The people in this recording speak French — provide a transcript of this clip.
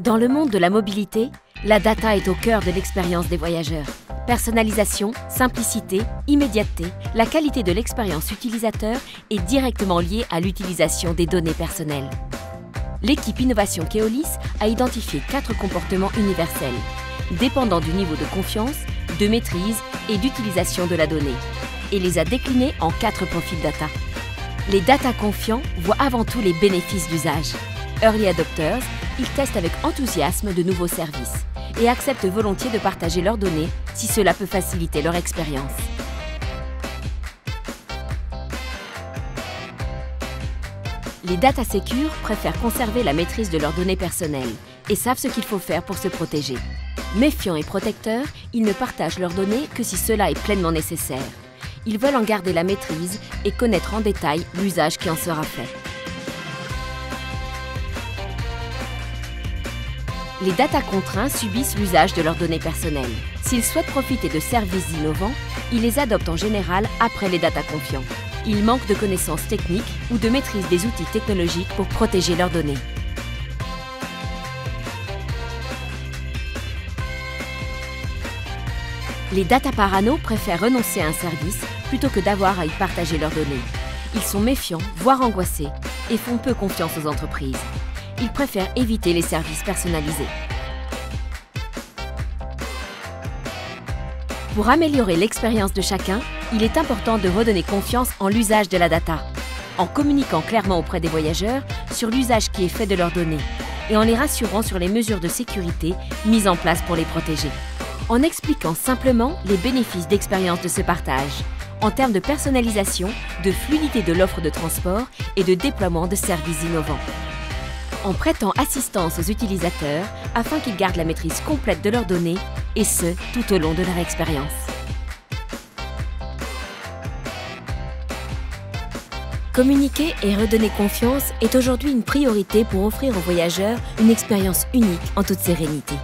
Dans le monde de la mobilité, la data est au cœur de l'expérience des voyageurs. Personnalisation, simplicité, immédiateté, la qualité de l'expérience utilisateur est directement liée à l'utilisation des données personnelles. L'équipe Innovation Keolis a identifié 4 comportements universels, dépendant du niveau de confiance, de maîtrise et d'utilisation de la donnée, et les a déclinés en 4 profils data. Les data confiants voient avant tout les bénéfices d'usage. Early adopters, ils testent avec enthousiasme de nouveaux services et acceptent volontiers de partager leurs données si cela peut faciliter leur expérience. Les data secure préfèrent conserver la maîtrise de leurs données personnelles et savent ce qu'il faut faire pour se protéger. Méfiants et protecteurs, ils ne partagent leurs données que si cela est pleinement nécessaire. Ils veulent en garder la maîtrise et connaître en détail l'usage qui en sera fait. Les data contraints subissent l'usage de leurs données personnelles. S'ils souhaitent profiter de services innovants, ils les adoptent en général après les data confiants. Ils manquent de connaissances techniques ou de maîtrise des outils technologiques pour protéger leurs données. Les data parano préfèrent renoncer à un service plutôt que d'avoir à y partager leurs données. Ils sont méfiants, voire angoissés, et font peu confiance aux entreprises. Ils préfèrent éviter les services personnalisés. Pour améliorer l'expérience de chacun, il est important de redonner confiance en l'usage de la data, en communiquant clairement auprès des voyageurs sur l'usage qui est fait de leurs données et en les rassurant sur les mesures de sécurité mises en place pour les protéger. En expliquant simplement les bénéfices d'expérience de ce partage, en termes de personnalisation, de fluidité de l'offre de transport et de déploiement de services innovants. En prêtant assistance aux utilisateurs afin qu'ils gardent la maîtrise complète de leurs données, et ce, tout au long de leur expérience. Communiquer et redonner confiance est aujourd'hui une priorité pour offrir aux voyageurs une expérience unique en toute sérénité.